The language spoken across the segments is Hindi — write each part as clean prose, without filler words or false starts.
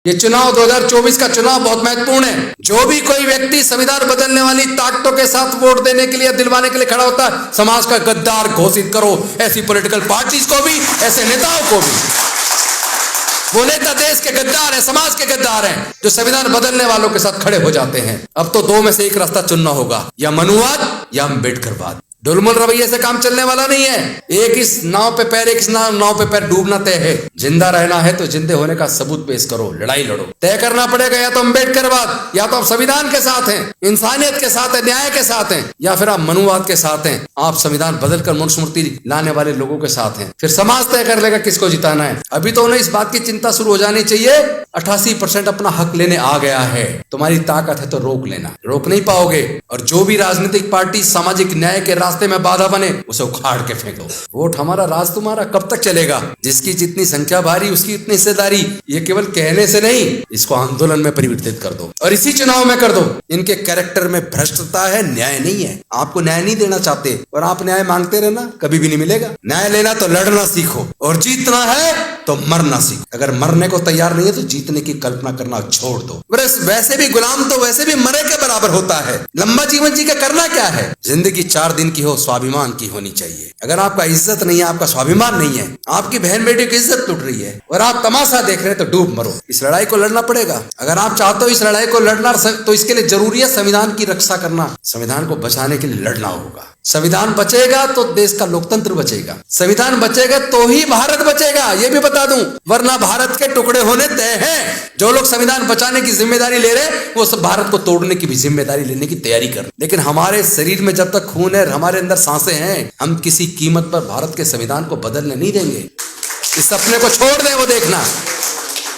ये चुनाव 2024 का चुनाव बहुत महत्वपूर्ण है। जो भी कोई व्यक्ति संविधान बदलने वाली ताकतों के साथ वोट देने के लिए, दिलवाने के लिए खड़ा होता है, समाज का गद्दार घोषित करो। ऐसी पॉलिटिकल पार्टीज को भी, ऐसे नेताओं को भी। वो नेता देश के गद्दार है, समाज के गद्दार हैं, जो संविधान बदलने वालों के साथ खड़े हो जाते हैं। अब तो दो में से एक रास्ता चुनना होगा, या मनुवाद या अम्बेडकरवाद। डुलमुल रवैये से काम चलने वाला नहीं है। एक इस नाव पे पैर, एक इस नाव पे पैर, डूबना तय है। जिंदा रहना है तो जिंदे होने का सबूत पेश करो, लड़ाई लड़ो। तय करना पड़ेगा, या तो अम्बेडकरवाद, या तो आप संविधान के साथ हैं, इंसानियत के साथ हैं, न्याय के साथ हैं, या फिर आप मनुवाद के साथ हैं। आप संविधान बदलकर मनुस्मृति लाने वाले लोगों के साथ हैं। फिर समाज तय कर लेगा किसको जिताना है। अभी तो उन्हें इस बात की चिंता शुरू हो जानी चाहिए, 88% अपना हक लेने आ गया है। तुम्हारी ताकत है तो रोक लेना, रोक नहीं पाओगे। और जो भी राजनीतिक पार्टी सामाजिक न्याय के रास्ते में बाधा बने, उसे उखाड़ के फेंको। वोट हमारा, राज तुम्हारा, कब तक चलेगा? जिसकी जितनी संख्या भारी उसकी इतनी हिस्सेदारी। ये केवल कहने से नहीं, इसको आंदोलन में परिवर्तित कर दो और इसी चुनाव में कर दो। इनके कैरेक्टर में भ्रष्टता है, न्याय नहीं है। आपको न्याय नहीं देना चाहते और आप न्याय मांगते रहना, कभी भी नहीं मिलेगा। न्याय लेना तो लड़ना सीखो, और जीतना है तो मरना सीखो। अगर मरने को तैयार नहीं है तो जीतने की कल्पना करना छोड़ दो। वैसे भी गुलाम तो वैसे भी मरे के बराबर होता है। लंबा जीवन जी के करना क्या है? जिंदगी 4 दिन की हो, स्वाभिमान की होनी चाहिए। अगर आपका इज्जत नहीं है, आपका स्वाभिमान नहीं है, आपकी बहन बेटी की इज्जत लुट रही है और आप तमाशा देख रहे हैं, तो डूब मरो। इस लड़ाई को लड़ना पड़ेगा। अगर आप चाहते हो इस लड़ाई को लड़ना, तो इसके लिए जरूरी है संविधान की रक्षा करना। संविधान को बचाने के लिए लड़ना होगा। संविधान बचेगा तो देश का लोकतंत्र बचेगा। संविधान बचेगा तो ही भारत बचेगा, ये भी बता दूं, वरना भारत के टुकड़े होने तय हैं। जो लोग संविधान बचाने की जिम्मेदारी ले रहे हैं, वो सब भारत को तोड़ने की भी जिम्मेदारी लेने की तैयारी कर। लेकिन हमारे शरीर में जब तक खून है, हमारे अंदर सांसें हैं, हम किसी कीमत पर भारत के संविधान को बदलने नहीं देंगे। इस सपने को छोड़ दें, वो देखना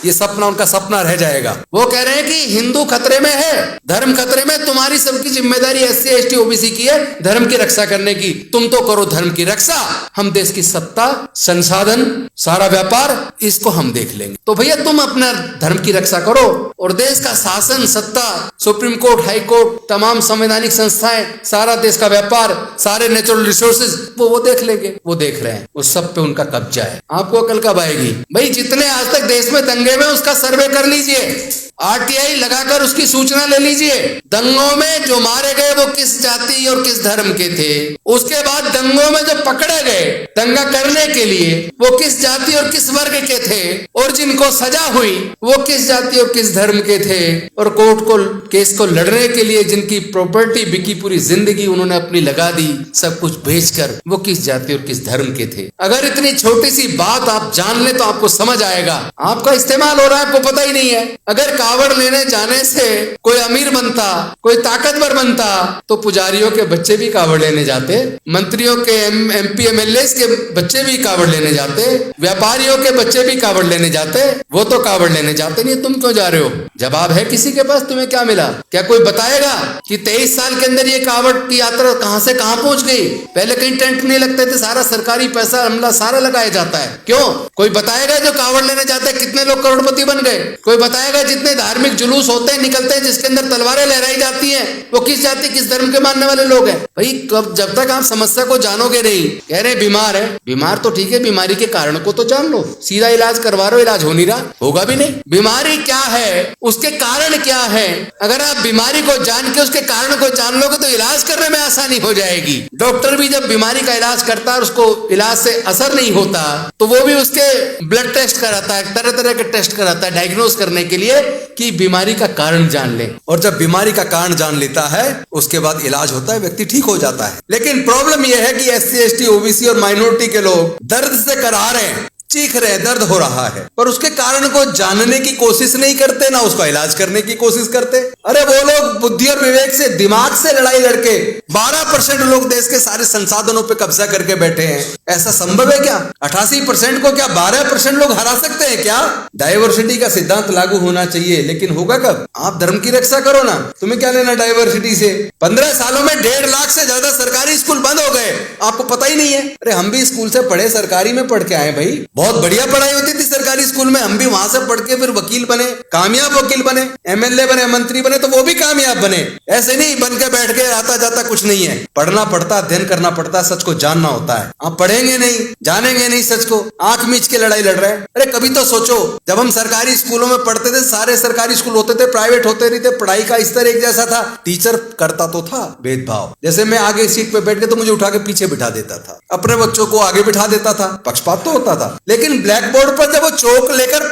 ये सपना उनका सपना रह जाएगा। वो कह रहे हैं कि हिंदू खतरे में है, धर्म खतरे में, तुम्हारी सबकी जिम्मेदारी SC ST OBC की है धर्म की रक्षा करने की। तुम तो करो धर्म की रक्षा, हम देश की सत्ता, संसाधन, सारा व्यापार, इसको हम देख लेंगे। तो भैया तुम अपना धर्म की रक्षा करो और देश का शासन, सत्ता, सुप्रीम कोर्ट, हाई कोर्ट, तमाम संवैधानिक संस्थाएं, सारा देश का व्यापार, सारे नेचुरल रिसोर्सेज, वो देख लेंगे। वो देख रहे हैं, उस सब पे उनका कब्जा है। आपको अकल कब आएगी भाई? जितने आज तक देश में दंगे में, उसका सर्वे कर लीजिए, RTI लगाकर उसकी सूचना ले लीजिए। दंगों में जो मारे गए वो किस जाति और किस धर्म के थे। उसके बाद दंगों में जो पकड़े गए दंगा करने के लिए, वो किस जाति और किस वर्ग के थे, और जिनको सजा हुई वो किस जाति और किस धर्म के थे, और कोर्ट को केस को लड़ने के लिए जिनकी प्रॉपर्टी बिकी, पूरी जिंदगी उन्होंने अपनी लगा दी सब कुछ बेचकर, वो किस जाति और किस धर्म के थे। अगर इतनी छोटी सी बात आप जान ले तो आपको समझ आएगा। आपका इस्तेमाल हो रहा है, आपको पता ही नहीं है। अगर कावड़ लेने जाने से कोई अमीर बनता, कोई ताकतवर बनता, तो पुजारियों के बच्चे भी कावड़ लेने जाते, मंत्रियों के MP MLA के बच्चे भी कावड़ लेने जाते, व्यापारियों के बच्चे भी कावड़ लेने जाते। वो तो कावड़ लेने जाते नहीं, तुम क्यों जा रहे हो? जवाब है किसी के पास? तुम्हें क्या मिला? क्या कोई बताएगा कि 23 साल के अंदर ये कावड़ की यात्रा कहां से कहां पहुंच गई? पहले कहीं टेंट नहीं लगते थे, सारा सरकारी पैसा हमला सारा लगाया जाता है। क्यों? कोई बताएगा जो कावड़ लेने जाते हैं कितने लोग करोड़पति बन गए? कोई बताएगा जितने धार्मिक जुलूस होते हैं, निकलते हैं, जिसके अंदर तलवारें लहराई जाती हैं, वो किस जाति किस धर्म के मानने वाले लोग हैं? भाई कब, जब तक आप समस्या को जानोगे नहीं। कह रहे बीमार है, बीमार तो ठीक है, बीमारी के कारण को तो जान लो, सीधा इलाज करवा लो, इलाज हो नहीं रहा, होगा भी नहीं। बीमारी क्या है, उसके कारण क्या है, अगर आप बीमारी को जान के उसके कारण को जान लोगे तो इलाज करने में आसानी हो जाएगी। डॉक्टर भी जब बीमारी का इलाज करता है और उसको इलाज से असर नहीं होता, तो वो भी उसके ब्लड टेस्ट कराता है, तरह तरह के टेस्ट कराता है डायग्नोज करने के लिए कि बीमारी का कारण जान ले। और जब बीमारी का कारण जान लेता है उसके बाद इलाज होता है, व्यक्ति ठीक हो जाता है। लेकिन प्रॉब्लम यह है कि SC ST OBC और माइनॉरिटी के लोग दर्द से करा रहे हैं, चीख रहे, दर्द हो रहा है, पर उसके कारण को जानने की कोशिश नहीं करते, ना उसका इलाज करने की कोशिश करते। अरे वो लोग बुद्धि और विवेक से, दिमाग से लड़ाई लड़के 12% लोग देश के सारे संसाधनों पे कब्जा करके बैठे हैं। ऐसा संभव है क्या? 88% को क्या 12% लोग हरा सकते हैं क्या? डाइवर्सिटी का सिद्धांत लागू होना चाहिए, लेकिन होगा कब? आप धर्म की रक्षा करो ना, तुम्हें क्या लेना डाइवर्सिटी से? 15 सालों में 1.5 लाख से ज्यादा सरकारी स्कूल बंद हो गए, आपको पता ही नहीं है। अरे हम भी स्कूल से पढ़े, सरकारी में पढ़ के आए भाई, बहुत बढ़िया पढ़ाई होती थी सरकारी स्कूल में, हम भी वहां से पढ़ के फिर वकील बने, कामयाब वकील बने, एमएलए बने, मंत्री बने, तो वो भी कामयाब बने। ऐसे नहीं बन के बैठ के आता जाता कुछ नहीं है, पढ़ना पड़ता, अध्ययन करना पड़ता, सच को जानना होता है। आप पढ़ेंगे नहीं, जानेंगे नहीं सच को, आंख मीच के लड़ाई लड़ रहे हैं। अरे कभी तो सोचो, जब हम सरकारी स्कूलों में पढ़ते थे, सारे सरकारी स्कूल होते थे, प्राइवेट होते नहीं थे, पढ़ाई का स्तर एक जैसा था, टीचर करता तो था भेदभाव। जैसे मैं आगे सीट पे बैठ के तो मुझे उठा के पीछे बिठा देता था, अपने बच्चों को आगे बिठा देता था, पक्षपात तो होता था। लेकिन ब्लैक बोर्ड पर जब वो चौक लेकर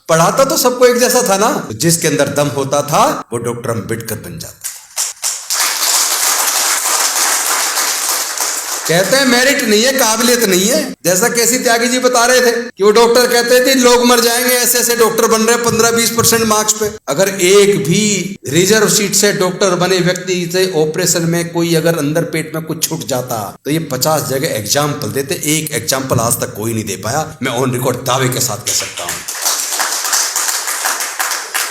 पढ़ाता तो सबको एक जैसा था ना। जिसके अंदर दम होता था वो डॉक्टर अम्बेडकर बन जाता। कहते हैं मेरिट नहीं है, काबिलियत नहीं है। जैसा केसी त्यागी जी बता रहे थे कि वो डॉक्टर कहते थे लोग मर जाएंगे, ऐसे ऐसे डॉक्टर बन रहे हैं 15-20% मार्क्स पे। अगर एक भी रिजर्व सीट से डॉक्टर बने व्यक्ति से ऑपरेशन में कोई अगर अंदर पेट में कुछ छूट जाता तो ये 50 जगह एग्जाम्पल देते, एक एग्जाम्पल आज तक कोई नहीं दे पाया। मैं ऑन रिकॉर्ड दावे के साथ कह सकता हूं,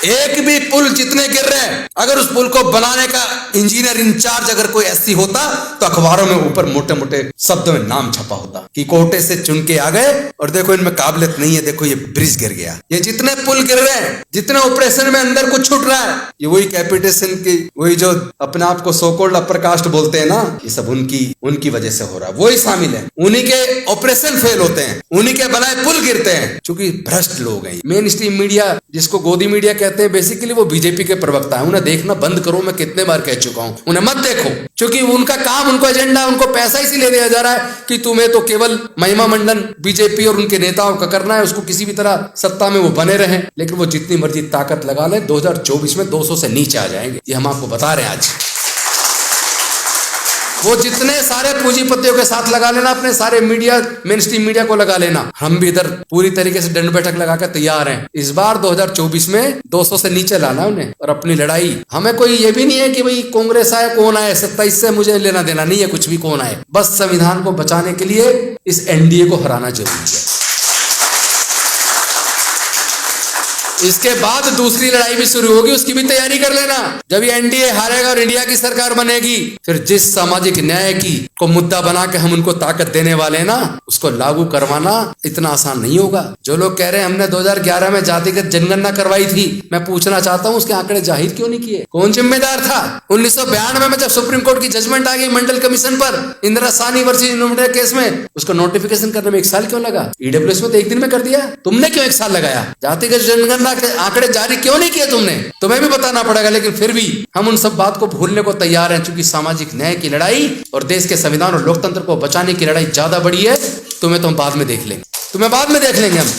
एक भी पुल जितने गिर रहे हैं, अगर उस पुल को बनाने का इंजीनियर इंचार्ज अगर कोई ऐसी होता तो अखबारों में ऊपर मोटे मोटे शब्दों में नाम छपा होता कि कोटे से चुन के आ गए और देखो इनमें काबिलियत नहीं है, देखो ये ब्रिज गिर गया। ये जितने पुल गिर रहे हैं, जितने ऑपरेशन में अंदर कुछ छूट रहा है, ये वही कैपिटेशन की, वही जो अपने आप को सोकोल्ड अपर कास्ट बोलते हैं ना, ये सब उनकी वजह से हो रहा है, वही शामिल है। उन्हीं के ऑपरेशन फेल होते हैं, उन्हीं के बनाए पुल गिरते हैं, क्योंकि भ्रष्ट लोग हैं। मेन स्ट्रीम मीडिया जिसको गोदी मीडिया कहते हैं, बेसिकली वो बीजेपी के प्रवक्ता है। उन्हें देखना बंद करो, मैं कितने बार कह चुका हूं, उन्हें मत देखो, क्योंकि उनका काम, उनको एजेंडा, उनको पैसा इसीलिए दिया जा रहा है कि तुम्हें तो केवल महिमा मंडन बीजेपी और उनके नेताओं का करना है, उसको किसी भी तरह सत्ता में वो बने रहें। लेकिन वो जितनी मर्जी ताकत लगा ले, 2024 में 200 से नीचे आ जाएंगे, ये हम आपको बता रहे हैं आज। वो जितने सारे पूंजीपतियों के साथ लगा लेना, अपने सारे मीडिया, मेन स्ट्रीम मीडिया को लगा लेना, हम भी इधर पूरी तरीके से दंड बैठक लगाकर तैयार हैं। इस बार 2024 में 200 से नीचे लाना उन्हें, और अपनी लड़ाई, हमें कोई ये भी नहीं है कि भाई कांग्रेस आए कौन आए, 27 से मुझे लेना देना नहीं है, कुछ भी कौन आए, बस संविधान को बचाने के लिए इस एनडीए को हराना जरूरी है। इसके बाद दूसरी लड़ाई भी शुरू होगी, उसकी भी तैयारी कर लेना। जब ये एनडीए हारेगा और इंडिया की सरकार बनेगी, फिर जिस सामाजिक न्याय की को मुद्दा बना के हम उनको ताकत देने वाले हैं ना, उसको लागू करवाना इतना आसान नहीं होगा। जो लोग कह रहे हैं हमने 2011 में जातिगत जनगणना करवाई थी, मैं पूछना चाहता हूं उसके आंकड़े जाहिर क्यों नहीं किए? कौन जिम्मेदार था? 1992 में जब सुप्रीम कोर्ट की जजमेंट आ गई मंडल कमीशन पर Indira Sahni versus university case में, उसको नोटिफिकेशन करने में 1 साल क्यों लगा? ईडब्ल्यूएस में तो 1 दिन में कर दिया, तुमने क्यों 1 साल लगाया? जातिगत जनगणना के आंकड़े जारी क्यों नहीं किए तुमने? तुम्हें भी बताना पड़ेगा। लेकिन फिर भी हम उन सब बात को भूलने को तैयार हैं, क्योंकि सामाजिक न्याय की लड़ाई और देश के संविधान और लोकतंत्र को बचाने की लड़ाई ज्यादा बड़ी है। तुम्हें तो हम बाद में देख लेंगे, तुम्हें बाद में देख लेंगे हम।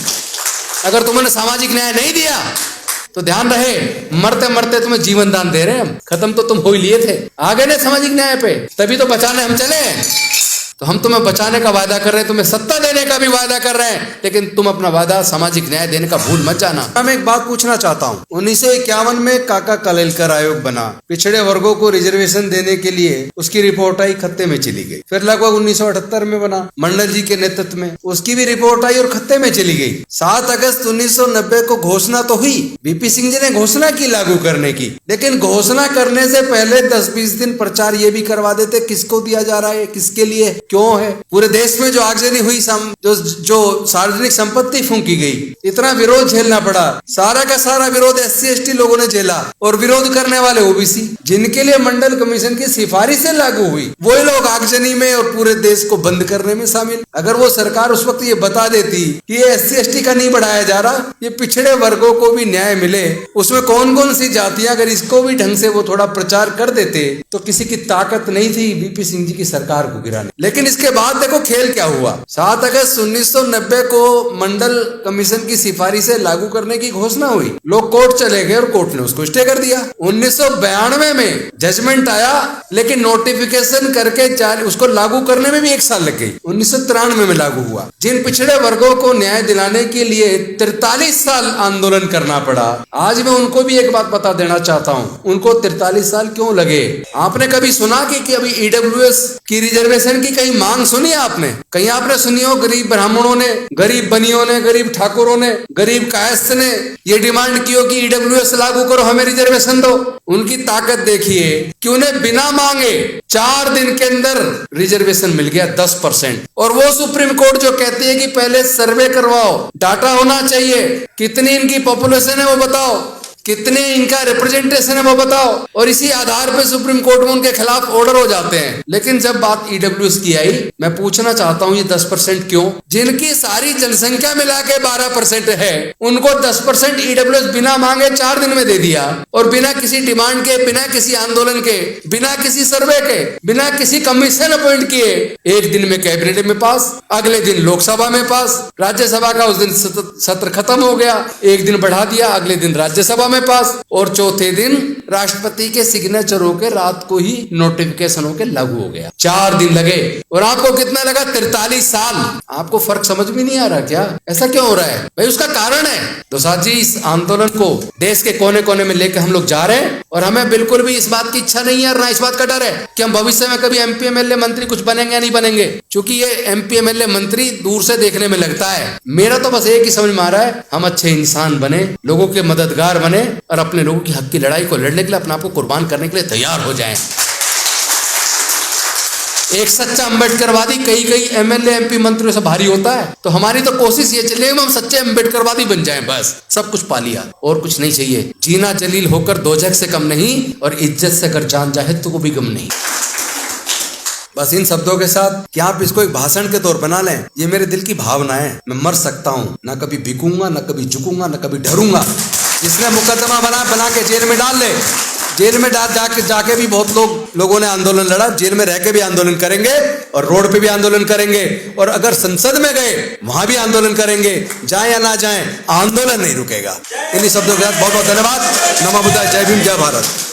अगर तुमने सामाजिक न्याय नहीं दिया तो ध्यान रहे, मरते मरते तुम्हें जीवन दान दे रहे हैं हम। खत्म तो तुम हो ही लिए थे, आ गए ना सामाजिक न्याय पे, तभी तो बचाने हम चले। तो हम तुम्हें बचाने का वादा कर रहे हैं, तुम्हें सत्ता देने का भी वादा कर रहे हैं, लेकिन तुम अपना वादा सामाजिक न्याय देने का भूल मत जाना। मैं एक बात पूछना चाहता हूँ, 1951 में काका कालेलकर आयोग बना, पिछड़े वर्गों को रिजर्वेशन देने के लिए उसकी रिपोर्ट आई, खत्ते में चली गई। फिर लगभग 1978 में बना, मंडल जी के नेतृत्व में, उसकी भी रिपोर्ट आई और खत्ते में चली गई। 7 अगस्त 1990 को घोषणा तो हुई, वीपी सिंह जी ने घोषणा की लागू करने की, लेकिन घोषणा करने से पहले 10-20 दिन प्रचार ये भी करवा देते किसको दिया जा रहा है, किसके लिए, क्यों है। पूरे देश में जो आगजनी हुई, जो सार्वजनिक संपत्ति फूंकी गई, इतना विरोध झेलना पड़ा, सारा का सारा विरोध SC ST लोगों ने झेला, और विरोध करने वाले OBC, जिनके लिए मंडल कमीशन की सिफारिश से लागू हुई, वही लोग आगजनी में और पूरे देश को बंद करने में शामिल। अगर वो सरकार उस वक्त ये बता देती कि ये SC ST का नहीं बढ़ाया जा रहा, ये पिछड़े वर्गों को भी न्याय मिले, उसमें कौन कौन सी जातियां, अगर इसको भी ढंग से वो थोड़ा प्रचार कर देते तो किसी की ताकत नहीं थी VP सिंह जी की सरकार को गिराने। लेकिन इसके बाद देखो खेल क्या हुआ। 7 अगस्त 1990 को मंडल कमीशन की सिफारिश से लागू करने की घोषणा हुई, लोग कोर्ट चले गए और कोर्ट ने उसको स्टे कर दिया। 1992 में जजमेंट आया, लेकिन नोटिफिकेशन करके उसको लागू करने में भी 1 साल लग गई। 1993 में लागू हुआ। जिन पिछड़े वर्गों को न्याय दिलाने के लिए 43 साल आंदोलन करना पड़ा, आज मैं उनको भी एक बात बता देना चाहता हूँ, उनको 43 साल क्यों लगे? आपने कभी सुना कि अभी EWS की रिजर्वेशन की कहीं यही मांग सुनी आपने? कहीं आपने सुनी हो गरीब ब्राह्मणों ने, गरीब बनियों ने, गरीब ठाकुरों ने, गरीब कायस्थ ने ये डिमांड की हो कि ईडब्ल्यूएस लागू करो, हमें रिजर्वेशन दो? उनकी ताकत देखिए कि उन्हें बिना मांगे 4 दिन के अंदर रिजर्वेशन मिल गया 10%। और वो सुप्रीम कोर्ट जो कहती है कि पहले सर्वे करवाओ, डाटा होना चाहिए, कितनी इनकी पॉपुलेशन है वो बताओ, कितने इनका रिप्रेजेंटेशन है वो बताओ, और इसी आधार पे सुप्रीम कोर्ट में उनके खिलाफ ऑर्डर हो जाते हैं। लेकिन जब बात ईडब्ल्यूएस की आई, मैं पूछना चाहता हूं ये 10% क्यों? जिनकी सारी जनसंख्या मिला के 12% है, उनको 10% ईडब्ल्यूएस बिना मांगे 4 दिन में दे दिया, और बिना किसी डिमांड के, बिना किसी आंदोलन के, बिना किसी सर्वे के, बिना किसी कमीशन अपॉइंट किए एक दिन में कैबिनेट में पास, अगले दिन लोकसभा में पास, राज्यसभा का उस दिन सत्र खत्म हो गया, एक दिन बढ़ा दिया, अगले दिन राज्यसभा में पास, और चौथे दिन राष्ट्रपति के सिग्नेचर होकर रात को ही नोटिफिकेशन होकर लागू हो गया। 4 दिन लगे, और आपको कितना लगा? 43 साल। आपको फर्क समझ में नहीं आ रहा क्या? ऐसा क्यों हो रहा है भाई? उसका कारण है दोसाद जी, इस आंदोलन को देश के कोने कोने में लेकर हम लोग जा रहे हैं, और हमें बिल्कुल भी इस बात की इच्छा नहीं है और ना इस बात का डर है कि हम भविष्य में कभी एमपी एमएलए मंत्री कुछ बनेंगे या नहीं बनेंगे, क्योंकि ये एमपी एमएलए मंत्री दूर से देखने में लगता है। मेरा तो बस एक ही समझ में आ रहा है, हम अच्छे इंसान बने, लोगों के मददगार बने, और अपने लोगों की हक की लड़ाई को लड़ने के लिए अपने आप को कुर्बान करने के लिए तैयार हो जाएं। एक सच्चा अम्बेडकरवादी कई एमएलए एमपी मंत्रियों से भारी होता है, तो हमारी तो कोशिश ये चले हम सच्चे अम्बेडकरवादी बन जाएं, बस सब कुछ पा लिया और कुछ नहीं चाहिए। जीना जलील होकर दोजख से कम नहीं, और इज्जत से अगर जान जाए तो वो भी गम नहीं। बस इन शब्दों के साथ कि आप इसको एक भाषण के तौर बना लें, ये मेरे दिल की भावना है। मैं मर सकता हूँ, ना कभी बिकूंगा, ना कभी झुकूंगा, ना कभी डरूंगा। जिसने मुकदमा बना के जेल में डाल ले, जेल में जाके भी बहुत लोगों ने आंदोलन लड़ा, जेल में रह के भी आंदोलन करेंगे, और रोड पे भी आंदोलन करेंगे, और अगर संसद में गए वहां भी आंदोलन करेंगे। जाए या ना जाए, आंदोलन नहीं रुकेगा। इन्हीं शब्दों के साथ बहुत बहुत धन्यवाद। नमो बुद्धाय, जय भीम, जय भारत।